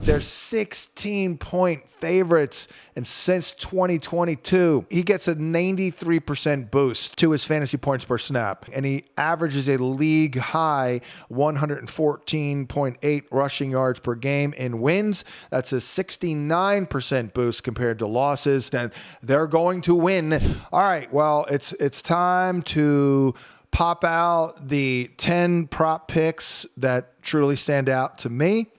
They're 16-point favorites, and since 2022, he gets a 93% boost to his fantasy points per snap, and he averages a league high 114.8 rushing yards per game in wins. That's a 69% boost compared to losses, and they're going to win. All right, well, it's time to pop out the 10 prop picks that truly stand out to me.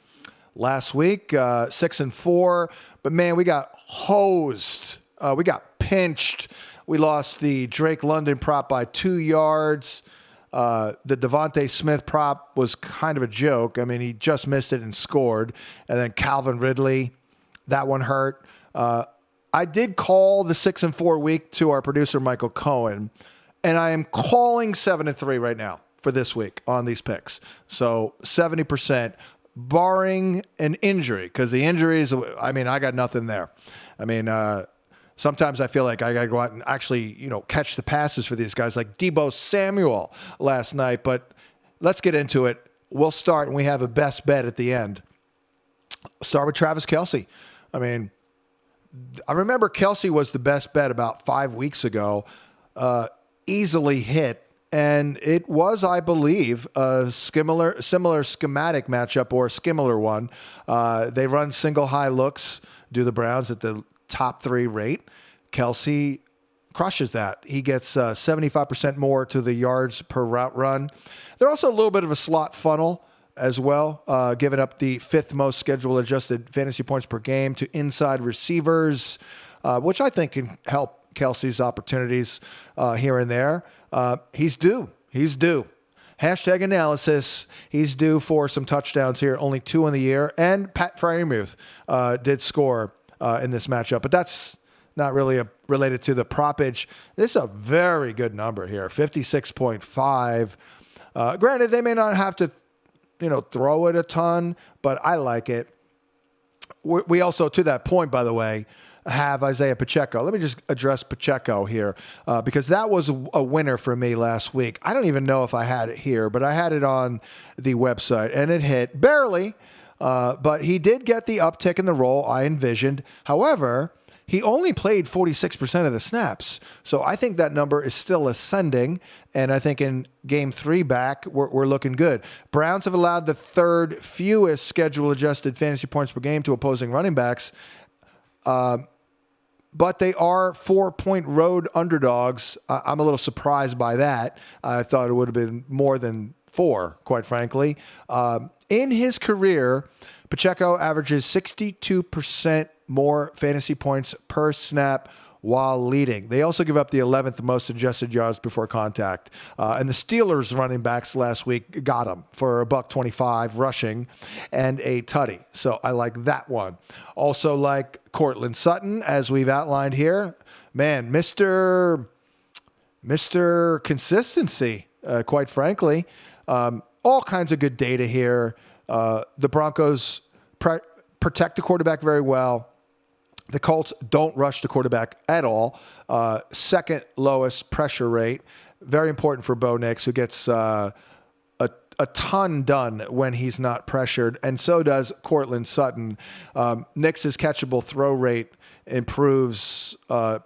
Last week, 6-4, but man, we got hosed. We got pinched. We lost the Drake London prop by 2 yards. The Devontae Smith prop was kind of a joke. I mean, he just missed it and scored. And then Calvin Ridley, that one hurt. I did call the 6-4 week to our producer, Michael Cohen, and I am calling 7-3 right now for this week on these picks. So 70%. Barring an injury, because the injuries, I mean, I got nothing there. I mean, sometimes I feel like I got to go out and actually, catch the passes for these guys like Deebo Samuel last night. But let's get into it. We'll start, and we have a best bet at the end. Start with Travis Kelce. I mean, I remember Kelce was the best bet about 5 weeks ago. Easily hit. And it was, I believe, a similar schematic matchup, or a similar one. They run single high looks, do the Browns at the top 3 rate. Kelce crushes that. He gets 75% more to the yards per route run. They're also a little bit of a slot funnel as well, giving up the 5th most schedule adjusted fantasy points per game to inside receivers, which I think can help Kelce's opportunities here and there. He's due. Hashtag analysis. He's due for some touchdowns here. Only 2 in the year. And Pat Freiermuth did score in this matchup. But that's not really related to the propage. This is a very good number here. 56.5. Granted, they may not have to, throw it a ton, but I like it. We also, to that point, by the way, have Isaiah Pacheco. Let me just address Pacheco here because that was a winner for me last week. I don't even know if I had it here, but I had it on the website, and it hit barely, but he did get the uptick in the role I envisioned. However, he only played 46% of the snaps, so I think that number is still ascending, and I think in game 3 back, we're looking good. Browns have allowed the 3rd fewest schedule-adjusted fantasy points per game to opposing running backs, but they are 4-point road underdogs. I'm a little surprised by that. I thought it would have been more than 4, quite frankly. In his career, Pacheco averages 62% more fantasy points per snap while leading. They also give up the 11th most adjusted yards before contact. And the Steelers running backs last week got him for $125 rushing and a tutty. So I like that one. Also like Courtland Sutton, as we've outlined here. Man, Mr. Consistency, quite frankly. All kinds of good data here. The Broncos protect the quarterback very well. The Colts don't rush the quarterback at all. Second lowest pressure rate. Very important for Bo Nix, who gets a ton done when he's not pressured, and so does Courtland Sutton. Nix's catchable throw rate improves, damn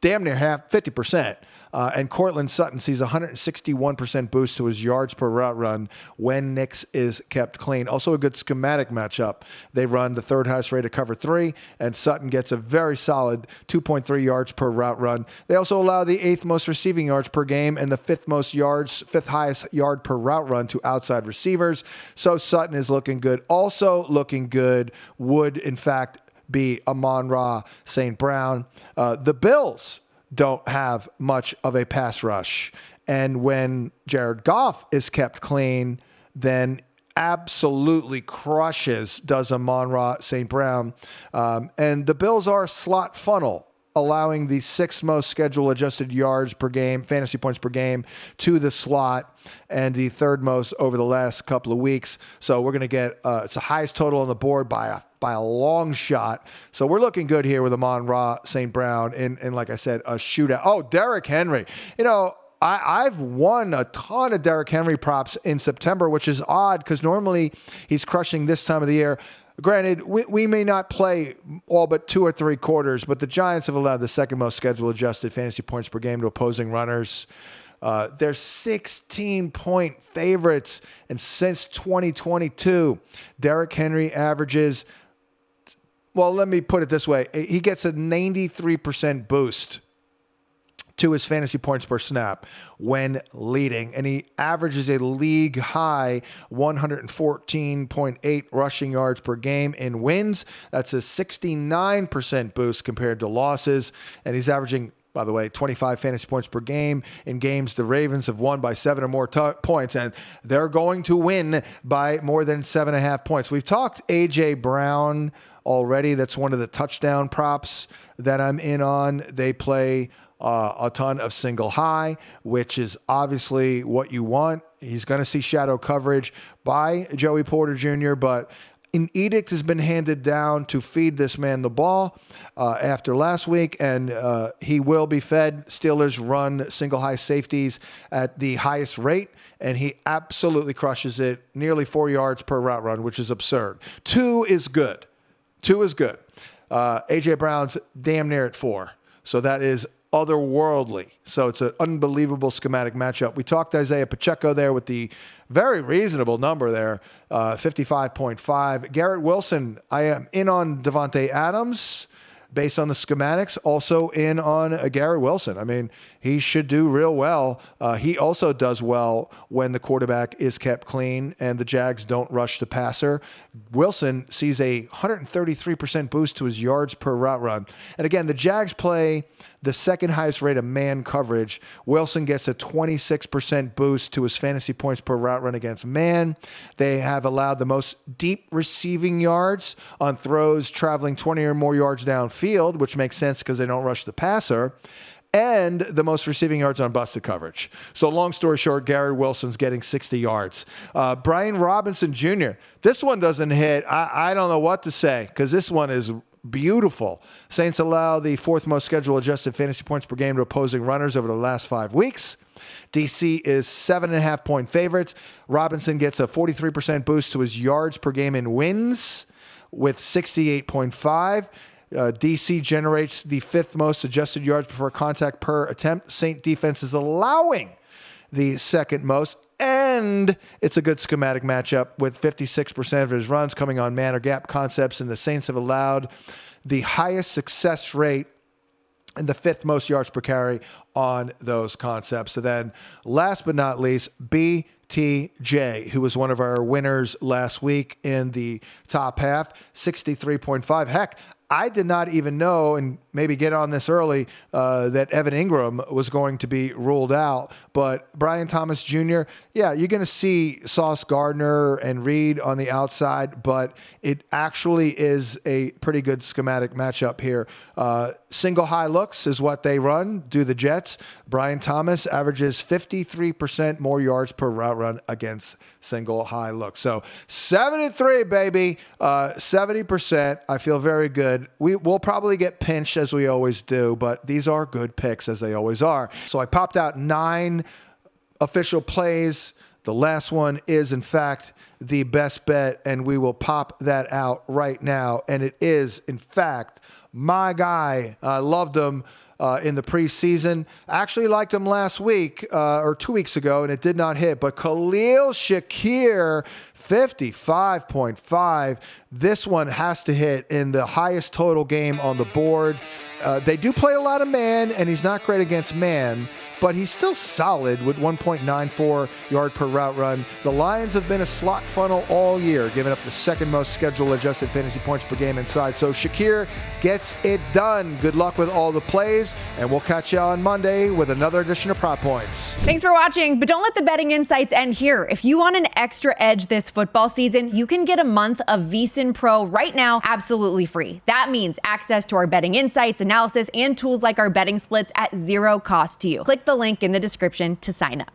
near 50%. And Courtland Sutton sees a 161% boost to his yards per route run when Nix is kept clean. Also a good schematic matchup. They run the 3rd highest rate of cover 3, and Sutton gets a very solid 2.3 yards per route run. They also allow the 8th most receiving yards per game and the 5th highest yard per route run to outside receivers. So Sutton is looking good. Also looking good would, in fact, be Amon-Ra St. Brown. The Bills don't have much of a pass rush. And when Jared Goff is kept clean, then absolutely does Amon-Ra St. Brown. And the Bills are a slot funnel, allowing the 6th most schedule adjusted yards per game, fantasy points per game to the slot, and the 3rd most over the last couple of weeks. So we're going to get, it's the highest total on the board by a long shot. So we're looking good here with Amon-Ra St. Brown in, like I said, a shootout. Oh, Derrick Henry. I've won a ton of Derrick Henry props in September, which is odd because normally he's crushing this time of the year. Granted, we may not play all but 2 or 3 quarters, but the Giants have allowed the second most schedule-adjusted fantasy points per game to opposing runners. They're 16-point favorites, and since 2022, Derrick Henry averages, well, let me put it this way. He gets a 93% boost to his fantasy points per snap when leading, and he averages a league high 114.8 rushing yards per game in wins. That's a 69% boost compared to losses, and he's averaging, by the way, 25 fantasy points per game in games the Ravens have won by 7 or more points, and they're going to win by more than 7.5 points. We've talked A.J. Brown already. That's one of the touchdown props that I'm in on. They play a ton of single high, which is obviously what you want. He's going to see shadow coverage by Joey Porter Jr., but an edict has been handed down to feed this man the ball after last week, and he will be fed. Steelers run single high safeties at the highest rate, and he absolutely crushes it, nearly 4 yards per route run, which is absurd. 2 is good. 2 is good. A.J. Brown's damn near at 4, so that is otherworldly. So it's an unbelievable schematic matchup. We talked Isaiah Pacheco there with the very reasonable number there, 55.5. Garrett Wilson, I am in on Devontae Adams based on the schematics, also in on Garrett Wilson. I mean, he should do real well. He also does well when the quarterback is kept clean and the Jags don't rush the passer. Wilson sees a 133% boost to his yards per route run. And again, the Jags play the second highest rate of man coverage. Wilson gets a 26% boost to his fantasy points per route run against man. They have allowed the most deep receiving yards on throws traveling 20 or more yards downfield, which makes sense because they don't rush the passer, and the most receiving yards on busted coverage. So long story short, Garrett Wilson's getting 60 yards. Brian Robinson Jr., this one doesn't hit. I don't know what to say because this one is beautiful. Saints allow the 4th most schedule-adjusted fantasy points per game to opposing runners over the last 5 weeks. DC is 7.5 point favorites. Robinson gets a 43% boost to his yards per game in wins with 68.5. DC generates the 5th most adjusted yards before contact per attempt. Saint defense is allowing the 2nd most. And it's a good schematic matchup with 56% of his runs coming on man or gap concepts, and the Saints have allowed the highest success rate and the 5th most yards per carry on those concepts. So then last but not least, BTJ, who was one of our winners last week in the top half, 63.5. Heck, I did not even know, and maybe get on this early, that Evan Ingram was going to be ruled out. But Brian Thomas Jr., yeah, you're going to see Sauce Gardner and Reed on the outside, but it actually is a pretty good schematic matchup here. Single high looks is what they run, do the Jets. Brian Thomas averages 53% more yards per route run against single high looks. So 7-3, baby. 70%. I feel very good. We'll probably get pinched as we always do, but these are good picks as they always are. So I popped out 9 official plays. The last one is, in fact, the best bet, and we will pop that out right now. And it is, in fact, my guy. I loved him in the preseason. Actually liked him last week or 2 weeks ago, and it did not hit. But Khalil Shakir, 55.5. This one has to hit in the highest total game on the board. They do play a lot of man, and he's not great against man, but he's still solid with 1.94 yard per route run. The Lions have been a slot funnel all year, giving up the 2nd most schedule-adjusted fantasy points per game inside. So Shakir gets it done. Good luck with all the plays, and we'll catch you on Monday with another edition of Prop Points. Thanks for watching, but don't let the betting insights end here. If you want an extra edge this football season, you can get a month of VSiN Pro right now absolutely free. That means access to our betting insights, analysis, and tools like our betting splits at 0 cost to you. Click the link in the description to sign up.